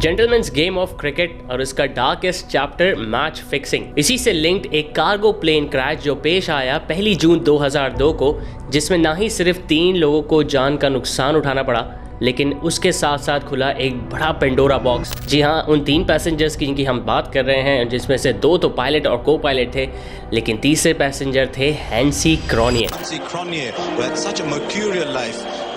Gentleman's game of cricket और उसका darkest chapter match fixing. इसी से लिंक्ड एक कार्गो प्लेन क्रैश जो पेश आया 1 जून 2002 को, जिसमें ना ही सिर्फ 3 लोगों को जान का नुकसान उठाना पड़ा, लेकिन उसके साथ साथ खुला एक बड़ा पेंडोरा बॉक्स। जी हाँ, उन 3 पैसेंजर्स की जिनकी हम बात कर रहे हैं, जिसमें से 2 तो पायलट और को पायलट थे, लेकिन तीसरे पैसेंजर थे Hansi क्रॉनिये।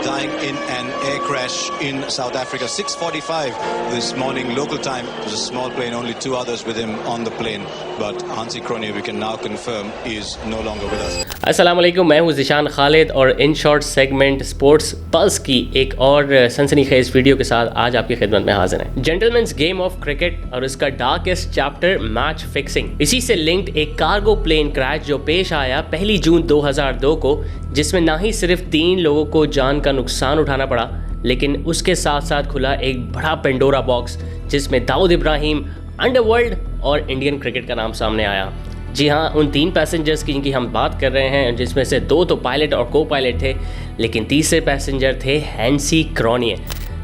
Dying in an air crash in South Africa, 6:45 this morning local time. It was a small plane, only 2 others with him on the plane. But Hansi Cronje, we can now confirm, is no longer with us. अस्सलाम वालेकुम, मैं हूं ज़िशान खालिद और in short segment sports pulse की एक और सनसनीखेज video के साथ आज आपकी खिदमत में हाजिर हैं। जेंटलमैन्स गेम ऑफ क्रिकेट और उसका डार्केस्ट चैप्टर मैच फिक्सिंग। इसी से लिंक्ड एक कार्गो प्लेन क्रैश जो पेश आया 1 जून 2002 को, जिसमें ना ही सिर्फ 3 लोगों को जान का नुकसान उठाना पड़ा, लेकिन उसके साथ साथ खुला एक बड़ा पेंडोरा बॉक्स, जिसमें दाऊद इब्राहिम, अंडरवर्ल्ड और इंडियन क्रिकेट का नाम सामने आया। जी हाँ, उन 3 पैसेंजर्स की जिनकी हम बात कर रहे हैं, जिसमें से 2 तो पायलट और को पायलट थे, लेकिन तीसरे पैसेंजर थे Hansi क्रॉनिये,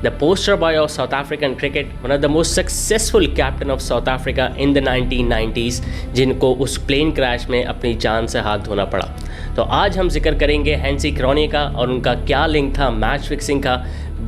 the poster boy of South African cricket, one of the most successful captain of South Africa in the 1990s, जिनको उस प्लेन क्रैश में अपनी जान से हाथ धोना पड़ा। तो आज हम जिक्र करेंगे हैंसी क्रॉनिये का और उनका क्या लिंक था मैच फिक्सिंग का,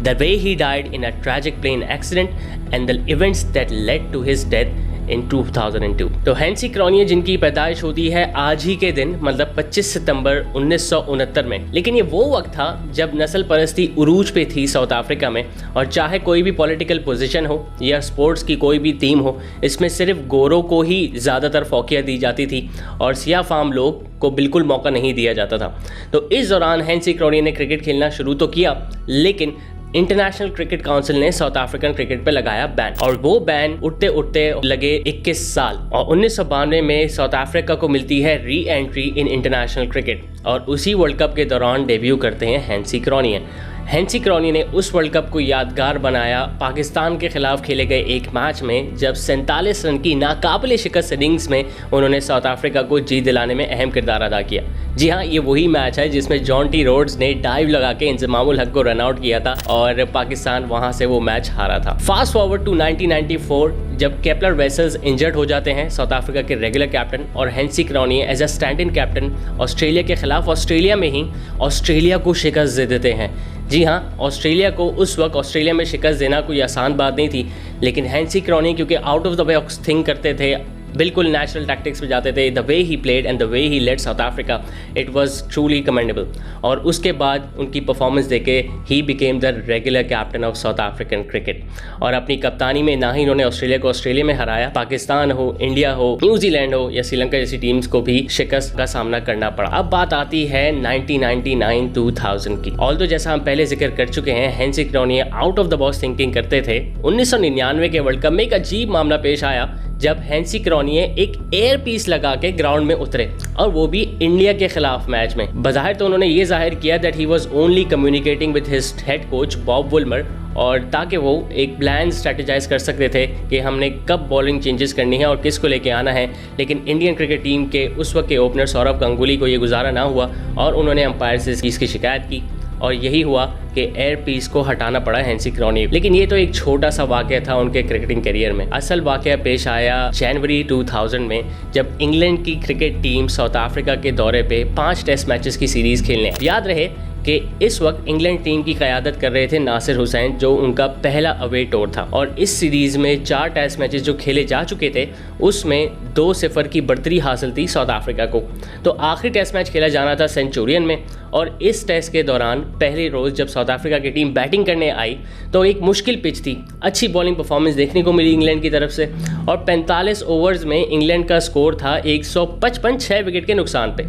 the way he died in a tragic plane accident and the events that led to his death in 2002। तो हैंसी क्रॉनिये जिनकी पैदाइश होती है आज ही के दिन, मतलब 25 सितंबर 1969 में, लेकिन ये वो वक्त था जब नस्ल परस्ती उरूज पे थी साउथ अफ्रीका में, और चाहे कोई भी पॉलिटिकल पोजीशन हो या स्पोर्ट्स की कोई भी टीम हो, इसमें सिर्फ गोरों को ही ज़्यादातर फौकियत दी जाती थी और सियाह फाम लोग को बिल्कुल मौका नहीं दिया जाता था। तो इस दौरान हैंसी क्रॉनिये ने क्रिकेट खेलना शुरू तो किया, लेकिन इंटरनेशनल क्रिकेट काउंसिल ने साउथ अफ्रीकन क्रिकेट पे लगाया बैन, और वो बैन उठते उठते लगे 21 साल, और 1992 में साउथ अफ्रीका को मिलती है re entry in international cricket, और उसी वर्ल्ड कप के दौरान डेब्यू करते हैं हैंसी क्रॉनिये। हैंसी क्रॉनिये ने उस वर्ल्ड कप को यादगार बनाया पाकिस्तान के खिलाफ खेले गए एक मैच में, जब 47 रन की नाकाबिले शिकस्त इनिंग्स में उन्होंने साउथ अफ्रीका को जीत दिलाने में अहम किरदार अदा किया। जी हाँ, ये वही मैच है जिसमें जॉन टी रोड्स ने डाइव लगा के इंजमामुल हक को रन आउट किया था और पाकिस्तान वहां से वो मैच हारा था। फास्ट फॉरवर्ड टू 1994, जब केपलर वेसल्स इंजर्ड हो जाते हैं, साउथ अफ्रीका के रेगुलर कैप्टन, और Hansie Cronje as a stand in captain Australia के खिलाफ ऑस्ट्रेलिया में ही ऑस्ट्रेलिया को शिकस्त दे देते हैं। जी हाँ, ऑस्ट्रेलिया को उस वक्त ऑस्ट्रेलिया में शिकस्त देना कोई आसान बात नहीं थी, लेकिन हैंसी क्रॉनिये क्योंकि out of the box think करते थे, बिल्कुल नेचुरल टैक्टिक्स पे जाते थे, the way he played and the way he led South Africa, it was truly commendable. और उसके बाद उनकी परफॉर्मेंस देके ही became the regular captain of South African cricket, और अपनी कप्तानी में ना ही इन्होंने ऑस्ट्रेलिया को ऑस्ट्रेलिया में हराया, पाकिस्तान हो, इंडिया हो, न्यूजीलैंड हो या श्रीलंका जैसी टीम्स को भी शिकस्त का सामना करना पड़ा। अब बात आती है 1999-2000 की। ऑल्दो जैसा हम पहले जिक्र कर चुके हैं, Hansie Cronje out of the box thinking करते थे। 1999 के वर्ल्ड कप में एक अजीब मामला पेश आया जब हैंसी क्रॉनिये एक एयर पीस लगा के ग्राउंड में उतरे, और वो भी इंडिया के खिलाफ मैच में। बज़ाहिर तो उन्होंने ये जाहिर किया that he was only communicating with his head coach Bob Woolmer, और ताकि वो एक प्लान स्ट्रेटेजाइज कर सकते थे कि हमने कब बॉलिंग चेंजेस करनी है और किसको लेके आना है। लेकिन इंडियन क्रिकेट टीम के उस वक्त के ओपनर सौरभ गंगुली को ये गुजारा ना हुआ, और उन्होंने अंपायर से इसकी शिकायत की, और यही हुआ कि एयर पीस को हटाना पड़ा हैंसी क्रॉनिये। लेकिन ये तो एक छोटा सा वाक़या था उनके क्रिकेटिंग करियर में। असल वाक़या पेश आया जनवरी 2000 में, जब इंग्लैंड की क्रिकेट टीम साउथ अफ्रीका के दौरे पे 5 टेस्ट मैचेस की सीरीज़ खेलने। याद रहे कि इस वक्त इंग्लैंड टीम की क़यादत कर रहे थे नासिर हुसैन, जो उनका पहला अवे टूर था, और इस सीरीज़ में 4 टेस्ट मैचेस जो खेले जा चुके थे, उसमें 2-0 की बढ़तरी हासिल थी साउथ अफ्रीका को। तो आखिरी टेस्ट मैच खेला जाना था सेंचुरियन में, और इस टेस्ट के दौरान पहले रोज़ जब साउथ अफ्रीका की टीम बैटिंग करने आई तो एक मुश्किल पिच थी। अच्छी बॉलिंग परफॉर्मेंस देखने को मिली इंग्लैंड की तरफ से, और 45 ओवर्स में इंग्लैंड का स्कोर था 155, 6 विकेट के नुकसान पे।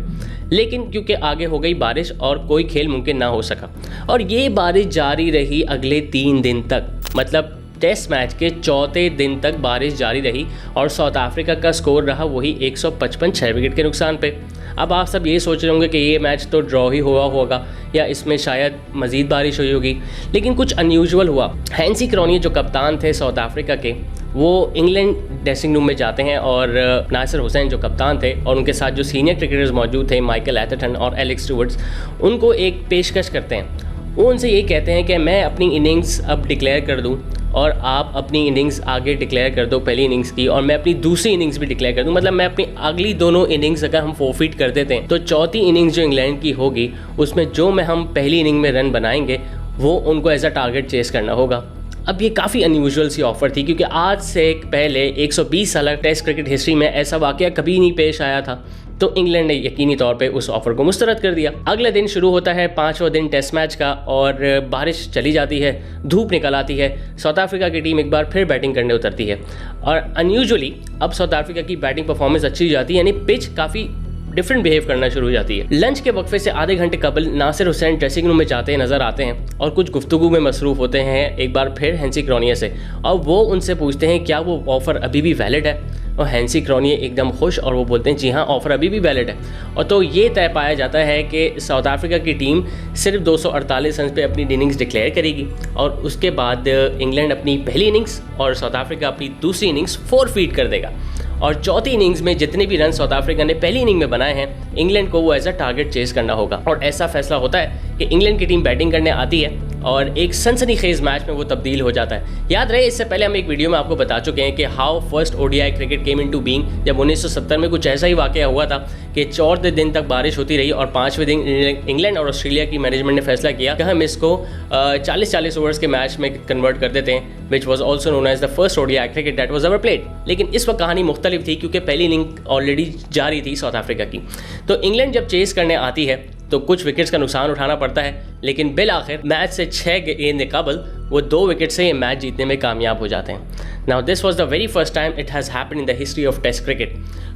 लेकिन क्योंकि आगे हो गई बारिश और कोई खेल मुमकिन ना हो सका, और ये बारिश जारी रही अगले 3 दिन तक, मतलब टेस्ट मैच के 4थे दिन तक बारिश जारी रही, और साउथ अफ्रीका का स्कोर रहा वही 155, 6 विकेट के नुकसान पे। अब आप सब ये सोच रहे होंगे कि ये मैच तो ड्रॉ ही हुआ होगा या इसमें शायद मज़ीद बारिश हुई होगी, लेकिन कुछ अनयूजुअल हुआ। हैंसी क्रॉनिये जो कप्तान थे साउथ अफ्रीका के, वो इंग्लैंड ड्रेसिंग रूम में जाते हैं, और नासिर हुसैन जो कप्तान थे और उनके साथ जो सीनियर क्रिकेटर्स मौजूद थे, माइकल एथरटन और एलेक्स स्टुअर्ट, उनको एक पेशकश करते हैं। वो उनसे ये कहते हैं कि मैं अपनी इनिंग्स अब डिक्लेयर कर दूं और आप अपनी इनिंग्स आगे डिक्लेयर कर दो पहली इनिंग्स की, और मैं अपनी दूसरी इनिंग्स भी डिक्लेयर कर दूं, मतलब मैं अपनी अगली दोनों इनिंग्स अगर हम फोरफीट कर देते हैं तो चौथी इनिंग्स जो इंग्लैंड की होगी उसमें जो में हम पहली इनिंग में रन बनाएंगे वो उनको एज अ टारगेट चेस करना होगा। अब ये काफ़ी अनयूजुअल सी ऑफर थी, क्योंकि आज से पहले 120 साल टेस्ट क्रिकेट हिस्ट्री में ऐसा वाकया कभी नहीं पेश आया था। तो इंग्लैंड ने यकीनी तौर पे उस ऑफर को मुस्तरद कर दिया। अगले दिन शुरू होता है 5वां दिन टेस्ट मैच का, और बारिश चली जाती है, धूप निकल आती है। साउथ अफ्रीका की टीम एक बार फिर बैटिंग करने उतरती है, और अनयूजुअली अब साउथ अफ्रीका की बैटिंग परफॉर्मेंस अच्छी हो जाती है, यानी पिच काफ़ी डिफरेंट बिहेव करना शुरू हो जाती है। लंच के वक्फे से आधे घंटे कबल नासिर हुसैन ड्रेसिंग रूम में जाते नजर आते हैं और कुछ गुफ्तगू में मसरूफ होते हैं एक बार फिर हैंसी क्रॉनिया से, और वो उनसे पूछते हैं क्या वो ऑफ़र अभी भी वैलिड है, और हैंसी क्रॉनिया एकदम खुश और वो बोलते हैं जी हाँ, ऑफ़र अभी भी वैलिड है। और तो ये तय पाया जाता है कि साउथ अफ्रीका की टीम सिर्फ 248 रन पे अपनी इनिंग्स डिक्लेयर करेगी, और उसके बाद इंग्लैंड अपनी पहली इनिंग्स और साउथ अफ्रीका अपनी दूसरी इनिंग्स फोरफीट कर देगा, और चौथी इनिंग्स में जितने भी रन साउथ अफ्रीका ने पहली इनिंग में बनाए हैं इंग्लैंड को वो एज अ टारगेट चेस करना होगा। और ऐसा फैसला होता है कि इंग्लैंड की टीम बैटिंग करने आती है और एक सनसनीखेज मैच में वो तब्दील हो जाता है। याद रहे, इससे पहले हम एक वीडियो में आपको बता चुके हैं कि how first ODI cricket came into being, जब 1970 में कुछ ऐसा ही वाकया हुआ था कि 14 दिन तक बारिश होती रही और 5वें दिन इंग्लैंड और ऑस्ट्रेलिया की मैनेजमेंट ने फैसला किया कि हम इसको 40-40 ओवर्स के मैच में कन्वर्ट कर देते हैं, which was also known as the first ODI cricket that was ever played. लेकिन इस वक्त कहानी मुख्तलिफ थी, क्योंकि पहली इनिंग ऑलरेडी जारी थी साउथ अफ्रीका की। तो इंग्लैंड जब चेस करने आती है तो कुछ विकेट्स का नुकसान उठाना पड़ता है, लेकिन बिल आखिर मैच से 6 गेंद कबल वो 2 विकेट से ये मैच जीतने में कामयाब हो जाते हैं। Now this was the very first time it has happened in the history of Test cricket.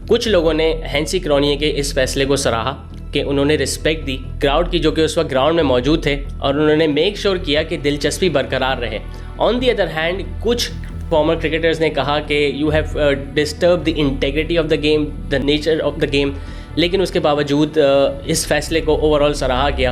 कुछ लोगों ने हैंसी क्रॉनिया के इस फैसले को सराहा कि उन्होंने रिस्पेक्ट दी क्राउड की, जो कि उस वक्त ग्राउंड में मौजूद थे, और उन्होंने मेक श्योर किया कि दिलचस्पी बरकरार रहे। ऑन दी अदर हैंड कुछ फॉर्मर क्रिकेटर्स ने कहा कि you have disturb the integrity of the game, the nature of the game, लेकिन उसके बावजूद इस फैसले को ओवरऑल सराहा गया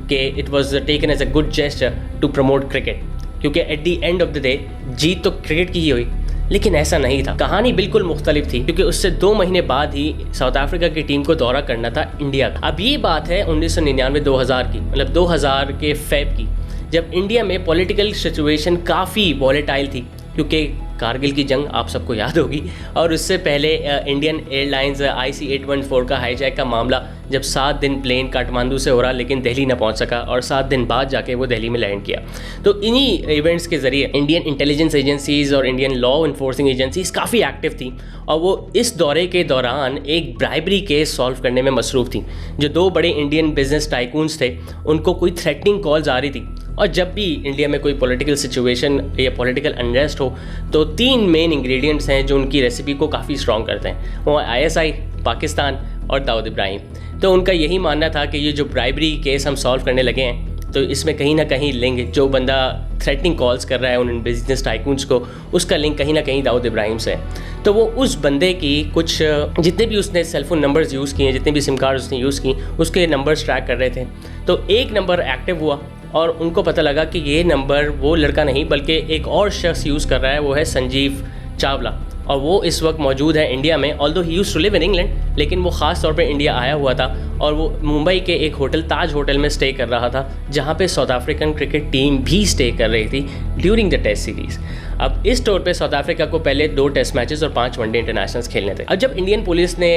कि it was taken as a good gesture to promote cricket, क्योंकि at the end of the day जीत तो क्रिकेट की ही हुई। लेकिन ऐसा नहीं था, कहानी बिल्कुल मुख्तलिफ थी, क्योंकि उससे 2 महीने बाद ही साउथ अफ्रीका की टीम को दौरा करना था इंडिया का। अब ये बात है 1999-2000 की, मतलब 2000 के फेब की, जब इंडिया में पॉलिटिकल सिचुएशन काफ़ी वॉलेटाइल थी, क्योंकि कारगिल की जंग आप सबको याद होगी, और उससे पहले इंडियन एयरलाइंस IC-814 का हाईजैक का मामला, जब 7 दिन प्लेन काठमांडू से हो रहा लेकिन दिल्ली ना पहुंच सका, और 7 दिन बाद जाके वो दिल्ली में लैंड किया। तो इन्हीं इवेंट्स के ज़रिए इंडियन इंटेलिजेंस एजेंसीज़ और इंडियन लॉ इन्फोर्सिंग एजेंसीज काफ़ी एक्टिव थी, और वो इस दौरे के दौरान एक ब्राइबरी केस सॉल्व करने में मसरूफ़ थी। जो 2 बड़े इंडियन बिजनेस टाइकून्स थे उनको कोई थ्रेटनिंग कॉल्स आ रही थी, और जब भी इंडिया में कोई पॉलिटिकल सिचुएशन या पॉलिटिकल अनरेस्ट हो तो 3 मेन इंग्रेडिएंट्स हैं जो उनकी रेसिपी को काफ़ी स्ट्रॉन्ग करते हैं, वो ISI, पाकिस्तान और दाऊद इब्राहिम। तो उनका यही मानना था कि ये जो ब्राइबरी केस हम सॉल्व करने लगे हैं तो इसमें कहीं ना कहीं लिंक, जो बंदा थ्रेटनिंग कॉल्स कर रहा है उन बिजनेस टाइकून्स को, उसका लिंक कहीं ना कहीं दाऊद इब्राहिम से है। तो वो उस बंदे की कुछ जितने भी उसने सेलफोन नंबर्स यूज़ किए, जितने भी सिम कार्ड उसने यूज़ की, उसके नंबर्स ट्रैक कर रहे थे। तो एक नंबर एक्टिव हुआ और उनको पता लगा कि ये नंबर वो लड़का नहीं बल्कि एक और शख्स यूज़ कर रहा है, वो है संजीव चावला, और वो इस वक्त मौजूद है इंडिया में। Although he used to live in England, लेकिन वो ख़ास तौर पे इंडिया आया हुआ था, और वो मुंबई के एक होटल ताज होटल में स्टे कर रहा था, जहाँ पे साउथ अफ्रीकन क्रिकेट टीम भी स्टे कर रही थी ड्यूरिंग द टेस्ट सीरीज़। अब इस टूर पे साउथ अफ्रीका को पहले 2 टेस्ट मैचेस और 5 वनडे इंटरनेशनल्स खेलने थे। अब जब इंडियन पुलिस ने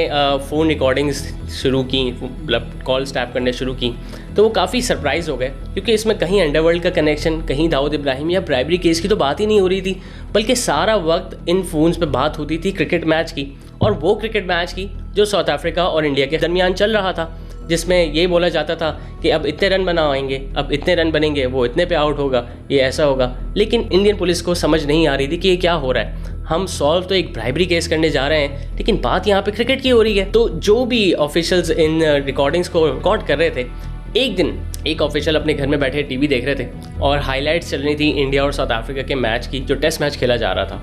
फ़ोन रिकॉर्डिंग्स शुरू की, मतलब कॉल्स टैप करने शुरू की, तो वो काफ़ी सरप्राइज़ हो गए, क्योंकि इसमें कहीं अंडरवर्ल्ड का कनेक्शन, कहीं दाऊद इब्राहिम या ब्राइबरी केस की तो बात ही नहीं हो रही थी, बल्कि सारा वक्त इन फ़ोन्स पे बात होती थी क्रिकेट मैच की, और वो क्रिकेट मैच की जो साउथ अफ्रीका और इंडिया के दरमियान चल रहा था, जिसमें ये बोला जाता था कि अब इतने रन बनाएंगे, अब इतने रन बनेंगे, वो इतने पे आउट होगा, ये ऐसा होगा। लेकिन इंडियन पुलिस को समझ नहीं आ रही थी कि ये क्या हो रहा है। हम सॉल्व तो एक ब्राइबरी केस करने जा रहे हैं, लेकिन बात यहाँ पे क्रिकेट की हो रही है। तो जो भी ऑफिशियल्स इन रिकॉर्डिंग्स को रिकॉर्ड कर रहे थे, एक दिन एक ऑफिशियल अपने घर में बैठे टीवी देख रहे थे और हाईलाइट्स चल रही थी इंडिया और साउथ अफ्रीका के मैच की, जो टेस्ट मैच खेला जा रहा था।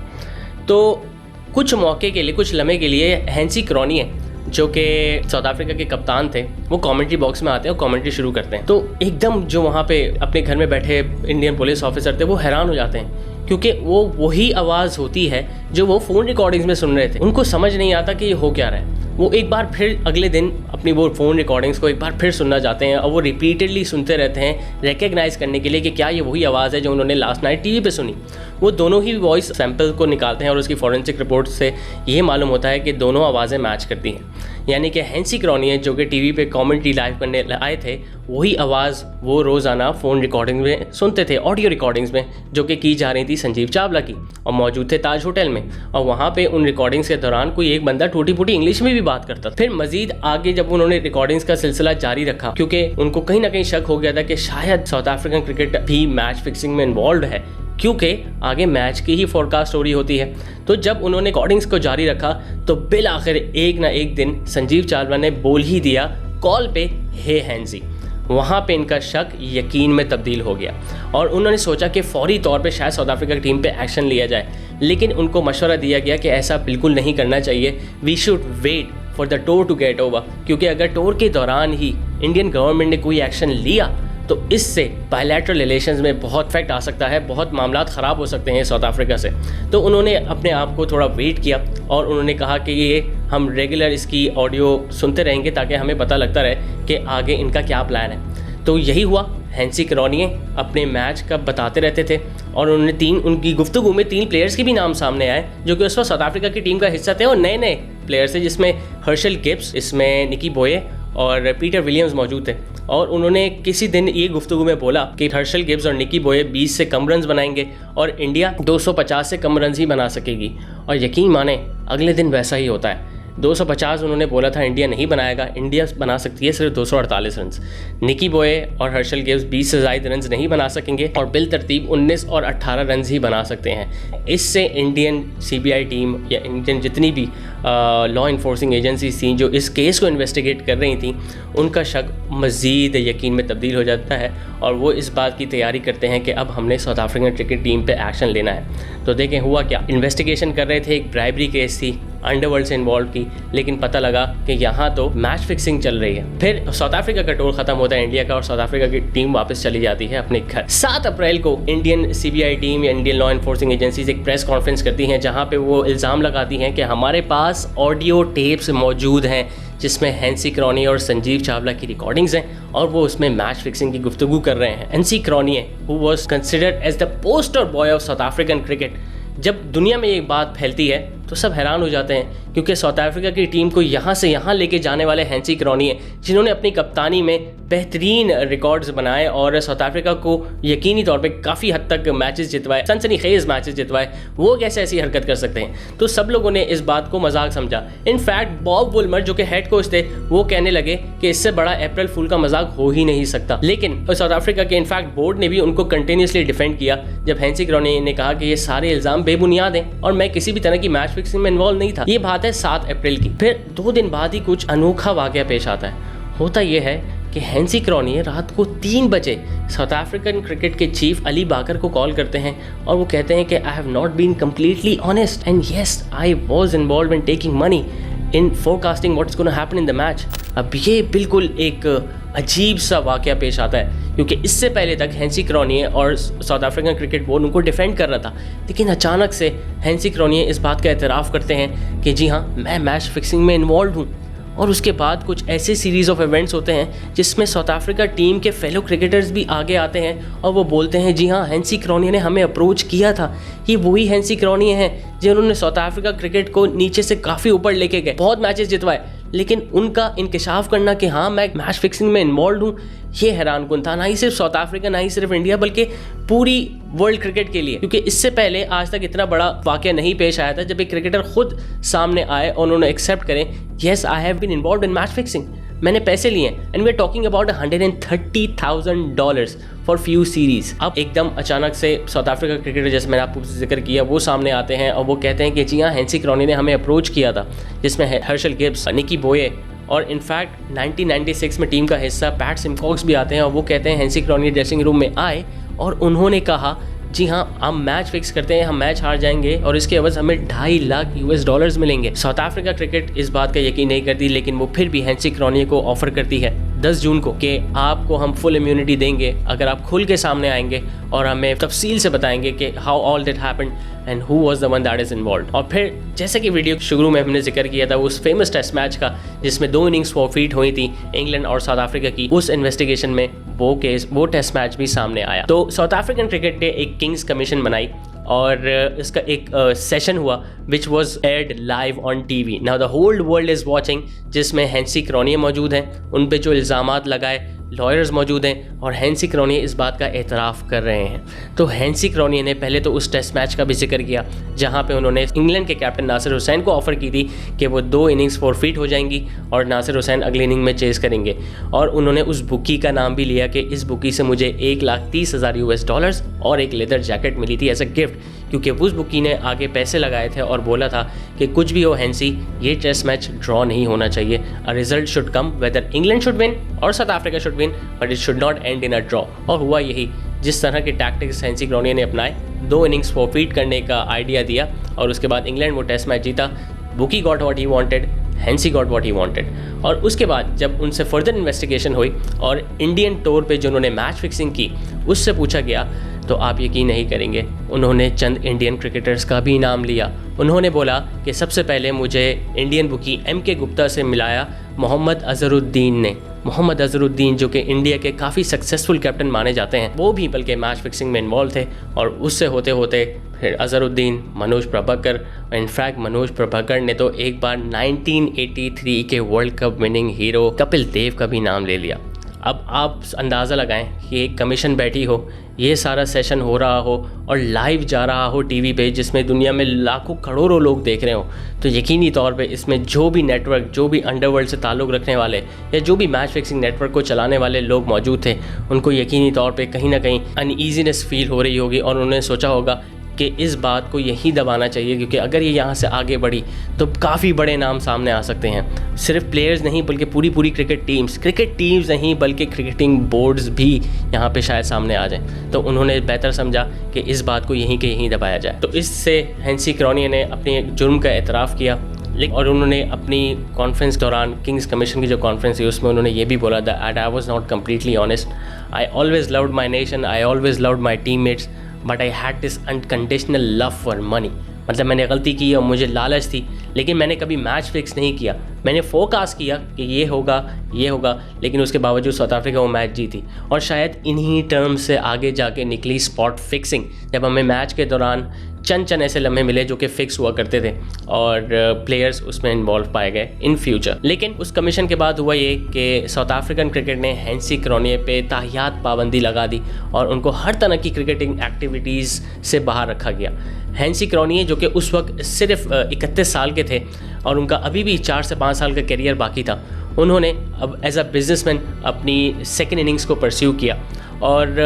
तो कुछ मौके के लिए, कुछ लम्हे के लिए हैंसी क्रॉनिया, जो कि साउथ अफ्रीका के कप्तान थे, वो कमेंट्री बॉक्स में आते हैं और कमेंट्री शुरू करते हैं। तो एकदम जो वहाँ पे अपने घर में बैठे इंडियन पुलिस ऑफिसर थे वो हैरान हो जाते हैं क्योंकि वो वही आवाज़ होती है जो वो फ़ोन रिकॉर्डिंग्स में सुन रहे थे। उनको समझ नहीं आता कि ये हो क्या रहा है। वो एक बार फिर अगले दिन अपनी वो फ़ोन रिकॉर्डिंग्स को एक बार फिर सुनना चाहते हैं और वो रिपीटेडली सुनते रहते हैं रिकग्नाइज़ करने के लिए कि क्या ये वही आवाज़ है जो उन्होंने लास्ट नाइट टीवी पे सुनी। वो दोनों ही वॉइस सैंपल को निकालते हैं और उसकी फॉरेंसिक रिपोर्ट से ये मालूम होता है कि दोनों आवाज़ें मैच करती हैं। यानी कि हैंसी क्रॉनिए जो कि टीवी पे कमेंट्री लाइव करने आए थे, वही आवाज़ वो रोज़ाना फ़ोन रिकॉर्डिंग में सुनते थे, ऑडियो रिकॉर्डिंग्स में, जो कि की जा रही थी संजीव चावला की, और मौजूद थे ताज होटल में। और वहाँ पे उन रिकॉर्डिंग्स के दौरान कोई एक बंदा टूटी फूटी इंग्लिश में भी बात करता था। फिर मजीद आगे जब उन्होंने रिकॉर्डिंग्स का सिलसिला जारी रखा, क्योंकि उनको कहीं ना कहीं शक हो गया था कि शायद साउथ अफ्रीकन क्रिकेट भी मैच फिक्सिंग में इन्वॉल्व है, क्योंकि आगे मैच की ही फोरकास्ट हो रही होती है। तो जब उन्होंने रिकॉर्डिंग्स को जारी रखा तो बिल आखिर एक ना एक दिन संजीव चावला ने बोल ही दिया कॉल पे, हे हैंसी। वहाँ पे इनका शक यकीन में तब्दील हो गया और उन्होंने सोचा कि फौरी तौर पे शायद साउथ अफ्रीका की टीम पे एक्शन लिया जाए, लेकिन उनको मशवरा दिया गया कि ऐसा बिल्कुल नहीं करना चाहिए, we should wait for the tour to get over, क्योंकि अगर टूर के दौरान ही इंडियन गवर्नमेंट ने कोई एक्शन लिया तो इससे बायलैटरल रिलेशंस में बहुत इफेक्ट आ सकता है, बहुत मामलात ख़राब हो सकते हैं साउथ अफ्रीका से। तो उन्होंने अपने आप को थोड़ा वेट किया और उन्होंने कहा कि ये हम रेगुलर इसकी ऑडियो सुनते रहेंगे ताकि हमें पता लगता रहे कि आगे इनका क्या प्लान है। तो यही हुआ। हैंसी क्रॉनिए अपने मैच का बताते रहते थे और उन्होंने उनकी गुफ्तगू में 3 प्लेयर्स के भी नाम सामने आए जो कि उस वक्त साउथ अफ्रीका की टीम का हिस्सा थे और नए नए प्लेयर्स थे, जिसमें हर्शल गिब्स, इसमें निकी बोये और पीटर विलियम्स मौजूद थे। और उन्होंने किसी दिन ये गुफ्तगू में बोला कि हर्शल गिब्स और निकी बोये 20 से कम रन्स बनाएंगे और इंडिया 250 से कम रन्स ही बना सकेगी। और यकीन माने अगले दिन वैसा ही होता है। 250 उन्होंने बोला था इंडिया नहीं बनाएगा, इंडिया बना सकती है सिर्फ 248 रन्स। निकी बोये और हर्शल गिब्स 20 से ज़ायद रन्स नहीं बना सकेंगे और बिल तरतीब 19 और 18 रन्स ही बना सकते हैं। इससे इंडियन CBI टीम या इंडियन जितनी भी लॉ इन्फोर्सिंग एजेंसीज थी जो इस केस को इन्वेस्टिगेट कर रही थी, उनका शक मज़ीद यकीन में तब्दील हो जाता है और वो इस बात की तैयारी करते हैं कि अब हमने साउथ अफ्रीकन क्रिकेट टीम पे एक्शन लेना है। तो देखें हुआ क्या, इन्वेस्टिगेशन कर रहे थे, एक ब्राइबरी केस थी अंडरवर्ल्ड से इन्वॉल्व की, लेकिन पता लगा कि यहाँ तो मैच फिक्सिंग चल रही है। फिर साउथ अफ्रीका का टूर खत्म होता है इंडिया का और साउथ अफ्रीका की टीम वापस चली जाती है अपने घर। 7 अप्रैल को इंडियन CBI टीम या इंडियन लॉ इन्फोर्सिंग एजेंसीज एक प्रेस कॉन्फ्रेंस करती हैं जहाँ पे वो इल्ज़ाम लगाती हैं कि हमारे पास ऑडियो टेप्स मौजूद हैं जिसमें हैंसी क्रॉनिए और संजीव चावला की रिकॉर्डिंग्स हैं और वो उसमें मैच फिक्सिंग की गुफ्तगू कर रहे हैं। Hansie Cronje who was considered as the poster boy of South African cricket, जब दुनिया में ये बात फैलती है तो सब हैरान हो जाते हैं, क्योंकि साउथ अफ्रीका की टीम को यहाँ से यहाँ लेके जाने वाले हैंसी क्रॉनिए, जिन्होंने अपनी कप्तानी में बेहतरीन रिकॉर्ड्स बनाए और साउथ अफ्रीका को यकीनी तौर पे काफ़ी हद तक मैचेस जितवाए, सनसनीखेज मैचेस जितवाए, वो कैसे ऐसी हरकत कर सकते हैं। तो सब लोगों ने इस बात को मजाक समझा। इनफैक्ट बॉब वुल्मर जो कि हेड कोच थे, वो कहने लगे कि इससे बड़ा अप्रैल फूल का मजाक हो ही नहीं सकता। लेकिन साउथ अफ्रीका के इनफैक्ट बोर्ड ने भी उनको कंटिन्यूसली डिफेंड किया जब हैंसी क्रॉनिए ने कहा कि ये सारे इल्ज़ाम बेबुनियाद हैं और मैं किसी भी तरह की मैच फिक्सिंग में इन्वॉल्व नहीं था। ये बात है 7 अप्रैल की। फिर 2 दिन बाद ही कुछ अनोखा वाकया पेश आता है। होता यह है कि हैंसी क्रॉनिए रात को 3 बजे साउथ अफ्रीकन क्रिकेट के चीफ अली बाकर को कॉल करते हैं और वो कहते हैं कि I have not been completely honest and yes I was involved in taking money in forecasting what's gonna happen in the match. अब ये बिल्कुल एक अजीब सा वाकया पेश आता है, क्योंकि इससे पहले तक हैंसी क्रॉनिए और साउथ अफ्रीकन क्रिकेट बोर्ड उनको डिफेंड कर रहा था, लेकिन अचानक से हैंसी क्रॉनिए इस बात का एतराफ़ करते हैं कि जी हाँ, मैं मैच फिक्सिंग में इन्वॉल्व हूँ। और उसके बाद कुछ ऐसे सीरीज़ ऑफ इवेंट्स होते हैं जिसमें साउथ अफ्रीका टीम के फेलो क्रिकेटर्स भी आगे आते हैं और वो बोलते हैं जी हाँ, हैंसी क्रॉनिए ने हमें अप्रोच किया था, ये वही हैंसी क्रॉनिए हैं जिन्होंने साउथ अफ्रीका क्रिकेट को नीचे से काफ़ी ऊपर लेके गए, बहुत मैचेस जितवाए। लेकिन उनका इंकशाफ करना कि हाँ मैं मैच फिक्सिंग में इन्वॉल्व हूँ, ये हैरानकुन था, ना ही सिर्फ साउथ अफ्रीका, ना ही सिर्फ इंडिया, बल्कि पूरी वर्ल्ड क्रिकेट के लिए। क्योंकि इससे पहले आज तक इतना बड़ा वाकया नहीं पेश आया था जब एक क्रिकेटर खुद सामने आए और उन्होंने एक्सेप्ट करें, yes I have been involved in match fixing, मैंने पैसे लिए and we are talking about $130,000 for few series. अब एकदम अचानक से साउथ अफ्रीका क्रिकेटर, जैसे मैंने आपको जिक्र किया, वो सामने आते हैं और वो कहते हैं कि जी हाँ, हैंसी क्रॉनिए ने हमें अप्रोच किया था, जिसमें हर्शल गिब्स, निकी बोये और इनफैक्ट 1996 में टीम का हिस्सा पैट सिमकॉक्स भी आते हैं और वो कहते हैं हैंसी क्रॉनिए ड्रेसिंग रूम में आए और उन्होंने कहा जी हाँ, हम मैच फिक्स करते हैं, हम मैच हार जाएंगे और इसके एवज हमें $2.5 लाख मिलेंगे। साउथ अफ्रीका क्रिकेट इस बात का यकीन नहीं करती, लेकिन वो फिर भी हैंसी क्रॉनिए को ऑफर करती है 10 जून को कि आपको हम फुल इम्यूनिटी देंगे अगर आप खुल के सामने आएंगे और हमें तफसील से बताएंगे कि how all that happened and who was the one that is involve. और फिर जैसे कि वीडियो शुरू में हमने जिक्र किया था उस फेमस टेस्ट मैच का जिसमें 2 इनिंग्स फॉरफीट हुई थी इंग्लैंड और साउथ अफ्रीका की, उस इन्वेस्टिगेशन में वो टेस्ट मैच भी सामने आया। तो साउथ अफ्रीकन क्रिकेट ने एक किंग्स कमीशन बनाई और इसका एक सेशन हुआ which was aired live on TV. Now the whole world is watching, जिसमें हैंसी क्रॉनिये मौजूद हैं, उन पे जो इल्ज़ामात लगाए लॉयर्स मौजूद हैं और हैंसी क्रॉनिये इस बात का एतराफ़ कर रहे हैं। तो हैंसी क्रॉनिये ने पहले तो उस टेस्ट मैच का भी जिक्र किया जहां पे उन्होंने इंग्लैंड के कैप्टन नासिर हुसैन को ऑफ़र की थी कि वो 2 इनिंग्स फॉरफीट हो जाएंगी और नासिर हुसैन अगली इनिंग में चेज़ करेंगे। और उन्होंने उस बुकी का नाम भी लिया कि इस बुकी से मुझे $1,30,000 US और एक लेदर जैकेट मिली थी एज अ गिफ्ट, क्योंकि उस बुकी ने आगे पैसे लगाए थे और बोला था कि कुछ भी हो हैंसी, ये टेस्ट मैच ड्रॉ नहीं होना चाहिए, a result should come whether England should win और South Africa should win, but it should not end in a draw. और हुआ यही, जिस तरह के टैक्टिक्स हैंसी क्रॉनिये ने अपनाए, 2 इनिंग्स फॉरफीट करने का आइडिया दिया और उसके बाद इंग्लैंड वो टेस्ट मैच जीता। Bookie got what he wanted, Hansie got what he wanted. और उसके बाद जब उनसे फर्दर इन्वेस्टिगेशन हुई और इंडियन टूर पे जो उन्होंने मैच फिक्सिंग की उससे पूछा गया तो आप यकीन नहीं करेंगे, उन्होंने चंद इंडियन क्रिकेटर्स का भी नाम लिया। उन्होंने बोला कि सबसे पहले मुझे इंडियन बुकी MK गुप्ता से मिलाया मोहम्मद अजहरुद्दीन ने। मोहम्मद अजहरुद्दीन जो कि इंडिया के काफ़ी सक्सेसफुल कैप्टन माने जाते हैं, वो भी बल्कि मैच फिक्सिंग में इन्वॉल्व थे। और उससे होते होते फिर अजहरुद्दीन, मनोज प्रभाकर, इनफैक्ट मनोज प्रभाकर ने तो एक बार 1983 के world cup winning hero Kapil Dev का भी नाम ले लिया। अब आप अंदाज़ा लगाएं कि एक कमीशन बैठी हो, ये सारा सेशन हो रहा हो और लाइव जा रहा हो टीवी पे, जिसमें दुनिया में लाखों करोड़ों लोग देख रहे हो, तो यकीनी तौर पे इसमें जो भी नेटवर्क, जो भी अंडरवर्ल्ड से ताल्लुक़ रखने वाले या जो भी मैच फिक्सिंग नेटवर्क को चलाने वाले लोग मौजूद थे, उनको यकीनी तौर पे कहीं ना कहीं अनईजीनेस फील हो रही होगी और उन्होंने सोचा होगा कि इस बात को यहीं दबाना चाहिए, क्योंकि अगर ये यहाँ से आगे बढ़ी तो काफ़ी बड़े नाम सामने आ सकते हैं। सिर्फ प्लेयर्स नहीं बल्कि पूरी क्रिकेट टीम्स नहीं बल्कि क्रिकेटिंग बोर्ड्स भी यहाँ पे शायद सामने आ जाएं। तो उन्होंने बेहतर समझा कि इस बात को यहीं के यहीं दबाया जाए। तो इससे हैंसी क्रॉनिये ने अपने जुर्म का एतराफ़ किया और उन्होंने अपनी कॉन्फ्रेंस दौरान, किंग्स कमीशन की जो कॉन्फ्रेंस थी उसमें उन्होंने ये भी बोला that I was not completely honest, I always loved my nation, I always loved my teammates, but I had this unconditional love for money. मतलब मैंने गलती की और मुझे लालच थी, लेकिन मैंने कभी मैच फिक्स नहीं किया। मैंने फोरकास्ट किया कि ये होगा, लेकिन उसके बावजूद साउथ अफ्रीका वो मैच जीती। और शायद इन्हीं टर्म्स से आगे जाके निकली स्पॉट फिक्सिंग, जब हमें मैच के दौरान चंद ऐसे लम्हे मिले जो कि फिक्स हुआ करते थे और प्लेयर्स उसमें इन्वॉल्व पाए गए इन फ्यूचर। लेकिन उस कमीशन के बाद हुआ ये कि साउथ अफ्रीकन क्रिकेट ने हैंसी क्रॉनिये पे ताहियात पाबंदी लगा दी और उनको हर तरह की क्रिकेटिंग एक्टिविटीज़ से बाहर रखा गया। हैंसी क्रॉनिये जो कि उस वक्त सिर्फ 31 साल के थे और उनका अभी भी 4 से 5 साल का करियर बाकी था, उन्होंने अब एज अ बिजनेसमैन अपनी सेकेंड इनिंग्स को परस्यू किया। और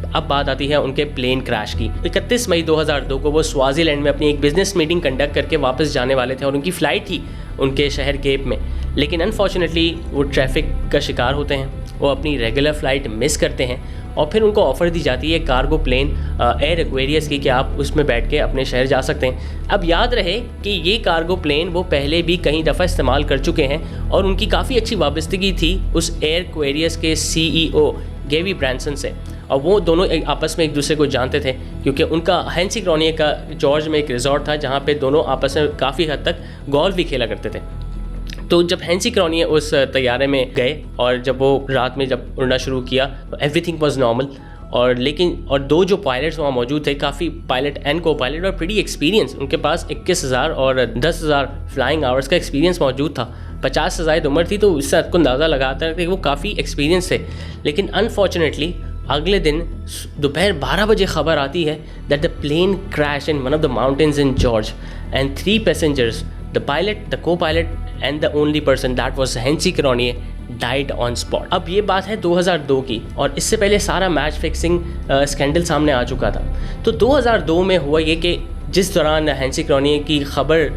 अब बात आती है उनके प्लेन क्रैश की। 31 मई 2002 को वो स्वाज़ीलैंड में अपनी एक बिजनेस मीटिंग कंडक्ट करके वापस जाने वाले थे और उनकी फ़्लाइट थी उनके शहर केप में, लेकिन अनफॉर्चुनेटली वो ट्रैफिक का शिकार होते हैं, वो अपनी रेगुलर फ़्लाइट मिस करते हैं और फिर उनको ऑफ़र दी जाती है कार्गो प्लेन एयर एक्वेरियस की कि आप उसमें बैठ के अपने शहर जा सकते हैं। अब याद रहे कि ये कार्गो प्लेन वो पहले भी कई दफ़ा इस्तेमाल कर चुके हैं और उनकी काफ़ी अच्छी वाबस्तगी थी उस एयर एक्वेरियस के CEO गेवी ब्रांसन से, और वो दोनों आपस में एक दूसरे को जानते थे क्योंकि उनका हैंसी क्रॉनिये का जॉर्ज में एक रिजॉर्ट था जहाँ पे दोनों आपस में काफ़ी हद तक गोल्फ भी खेला करते थे। तो जब हैंसी क्रॉनिये उस तैयारे में गए और जब वो रात में जब उड़ना शुरू किया तो एवरीथिंग वाज नॉर्मल, और 2 जो पायलट्स वहाँ मौजूद थे, काफ़ी पायलट एंड को पायलट और प्रीटी एक्सपीरियंस, उनके पास 21,000 और 10,000 फ्लाइंग आवर्स का एक्सपीरियंस मौजूद था। 50 से ज़ायद उम्र थी, तो इससे आपको अंदाज़ा लगाता है कि वो काफ़ी एक्सपीरियंस थे। लेकिन अनफॉर्चुनेटली अगले दिन दोपहर 12 बजे खबर आती है that the plane crash in one of the mountains in George and 3 passengers, the pilot, the copilot and the only person that was Hansie Cronje died on spot. अब ये बात है 2002 की और इससे पहले सारा मैच फिक्सिंग स्कैंडल सामने आ चुका था। तो 2002 में हुआ ये कि जिस दौरान हैंसी क्रॉनिये की खबर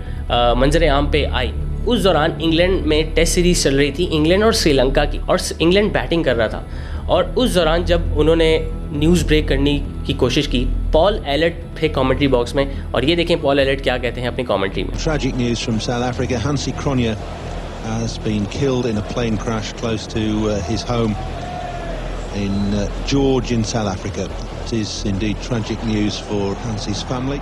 मंजर आम पे आई, उस दौरान इंग्लैंड में टेस्ट सीरीज़ चल रही थी, इंग्लैंड और श्रीलंका की, और इंग्लैंड बैटिंग कर रहा था। और उस दौरान जब उन्होंने न्यूज़ ब्रेक करने की कोशिश की, पॉल एलर्ट थे कमेंट्री बॉक्स में, और ये देखें पॉल एलर्ट क्या कहते हैं अपनी कमेंट्री में। Tragic news from South Africa. Hansie Cronje has been killed in a plane crash close to his home in George in South Africa. It is indeed tragic news for Hansi's family.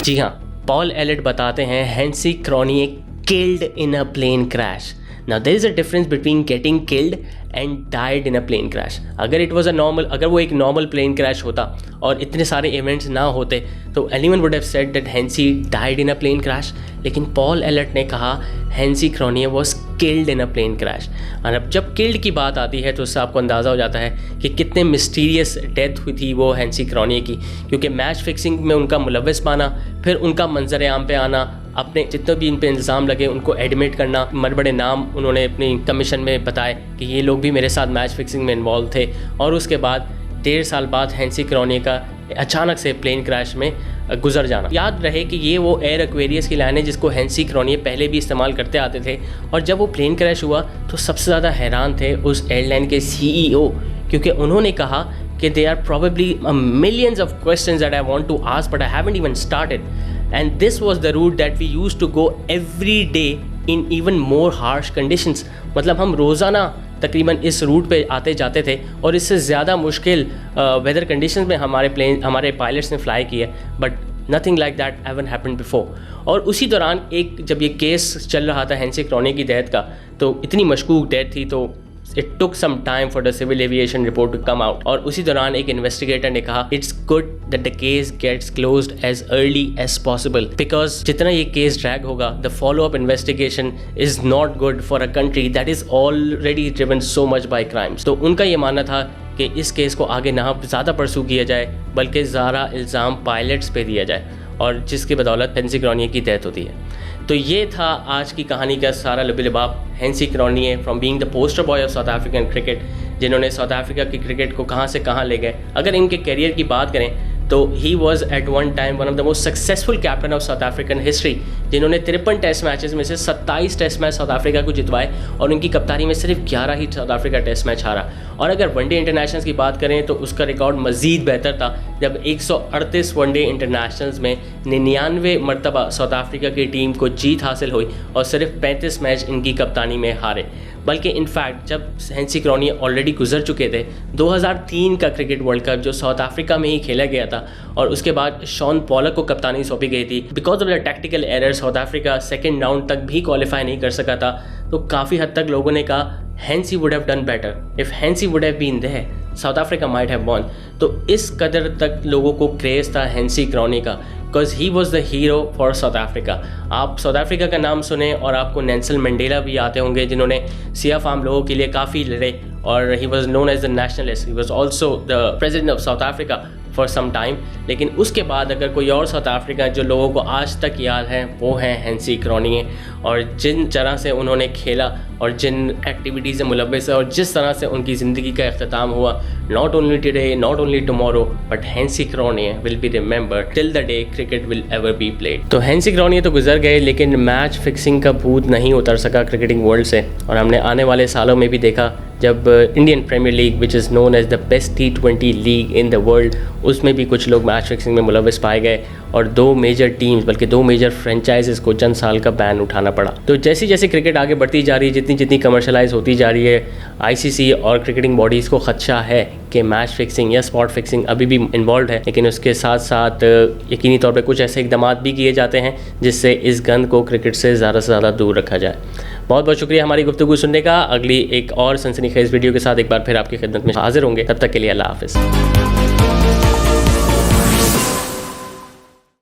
जी हाँ, Paul AILET बताते हैं Hansie क्रॉनिए killed in a plane crash. Now there is a difference between getting killed and died in a plane crash. अगर वो एक normal plane crash होता और इतने सारे इवेंट्स ना होते तो anyone would have said that Hansie died in a plane crash, लेकिन पॉल एलेट ने कहा Hansie Cronje was killed in a plane crash. और अब जब किल्ड की बात आती है तो उससे आपको अंदाज़ा हो जाता है कि कितने मिस्टीरियस डेथ हुई थी वो हैंसी क्रॉनिए की, क्योंकि मैच फिक्सिंग में उनका मुलव्वस पाना, फिर उनका मंजर आम पे आना, अपने जितने भी इन पे इल्ज़ाम लगे उनको एडमिट करना, बड़े बड़े नाम उन्होंने अपनी कमीशन में बताए कि ये लोग भी मेरे साथ मैच फिक्सिंग में इन्वॉल्व थे, और उसके बाद 1.5 साल बाद हैंसी क्रॉनिए का अचानक से प्लेन क्रैश में गुजर जाना। याद रहे कि ये वो एयर एक्वेरियस की लाइन है जिसको हैंसी क्रॉनिए पहले भी इस्तेमाल करते आते थे, और जब वो प्लेन क्रैश हुआ तो सबसे ज़्यादा हैरान थे उस एयरलाइन के CEO, क्योंकि उन्होंने कहा कि there are probably millions of questions that I want to ask but I haven't even started, and this was the route that we used to go every day in even more harsh conditions. मतलब हम रोज़ाना तकरीबन इस root पे आते जाते थे और इससे ज़्यादा मुश्किल वेदर कंडीशंस में हमारे पायलट्स ने फ्लाई किया, but nothing like that even happened before. और उसी दौरान जब ये केस चल रहा था हैंसी क्रॉनिए की डेथ का, तो इतनी मशकूक डेथ थी तो it took some time for the civil aviation report to come out. और उसी दौरान एक इन्वेस्टिगेटर ने कहा it's good that the case gets closed as early as possible, because जितना ये केस ड्रैग होगा the follow up investigation is not good for a country that is already driven so much by crimes. तो उनका ये मानना था कि इस केस को आगे ना ज़्यादा परसू किया जाए बल्कि ज़्यादा इल्ज़ाम पायलट्स पे दिया जाए, और जिसकी बदौलत हैंसी क्रॉनिए की डेथ होती है। तो ये था आज की कहानी का सारा लबे-लबाब। Hansie Cronje from being the poster boy of South African cricket, जिन्होंने साउथ अफ्रीका की क्रिकेट को कहाँ से कहाँ ले गए। अगर इनके करियर की बात करें तो he was at one time one of the most successful captain of South African history, जिन्होंने 53 टेस्ट मैचेस में से 27 टेस्ट मैच साउथ अफ्रीका को जितवाए, और उनकी कप्तानी में सिर्फ 11 ही साउथ अफ्रीका टेस्ट मैच हारा। और अगर वनडे इंटरनेशनल्स की बात करें तो उसका रिकॉर्ड मज़ीद बेहतर था, जब 138 वनडे इंटरनेशनल्स में 99 मरतबा साउथ अफ्रीका की टीम को जीत हासिल हुई और सिर्फ 35 मैच इनकी कप्तानी में हारे। बल्कि इनफैक्ट जब हैंसी क्रॉनिए ऑलरेडी गुजर चुके थे, 2003 का क्रिकेट वर्ल्ड कप जो साउथ अफ्रीका में ही खेला गया था और उसके बाद शॉन पॉलक को कप्तानी सौंपी गई थी, because of the tactical error south Africa second round तक भी क्वालिफाई नहीं कर सका था। तो काफ़ी हद तक लोगों ने कहा Hansie would have done better if Hansie would have been there, South Africa might have won. तो इस कदर तक लोगों को क्रेज़ था हैंसी क्रॉनिए का, because he was the hero for south Africa. आप साउथ अफ्रीका का नाम सुने और आपको नेल्सन मंडेला भी आते होंगे, जिन्होंने सिया फार्म लोगों के लिए काफ़ी लड़े, और he was known as the nationalist. He was also the president of South Africa for some time. लेकिन उसके बाद अगर कोई और साउथ अफ्रीका जो लोगों को आज तक याद है वो हैं हैंसी क्रॉनिए, और जिन तरह से उन्होंने खेला और जिन एक्टिविटीज़ से मुलव्वस है और जिस तरह से उनकी ज़िंदगी का अख्ताम हुआ, not only today not only tomorrow but Hansie Cronje will be remembered till the day cricket will ever be played. तो हैंसी क्रॉनिए तो गुजर गए, लेकिन मैच फिक्सिंग का भूत नहीं उतर सका क्रिकेटिंग वर्ल्ड से, और हमने आने वाले सालों में भी देखा जब Indian Premier League which is known as the best T20 league in the world, उसमें भी कुछ लोग मैच फिक्सिंग में मुलव्वस पाए गए, और 2 मेजर टीम्स बल्कि 2 मेजर फ्रेंचाइजेस को चंद साल का बैन उठाना पड़ा। तो जैसी जैसी क्रिकेट आगे बढ़ती जा रही है, जितनी जितनी कमर्शलाइज होती जा रही है, ICC और क्रिकेटिंग बॉडीज़ को खदशा है कि मैच फिक्सिंग या स्पॉट फिक्सिंग अभी भी इन्वॉल्व है, लेकिन उसके साथ साथ यकीनी तौर पर कुछ ऐसे इकदाम भी किए जाते हैं जिससे इस गंद को क्रिकेट से ज़्यादा दूर रखा जाए। बहुत बहुत शुक्रिया हमारी गुफ्तगू सुनने का। अगली एक और सनसनीखेज वीडियो के साथ एक बार फिर आपकी खिदमत में हाजिर होंगे, तब तक के लिए अल्लाह हाफ़िज़।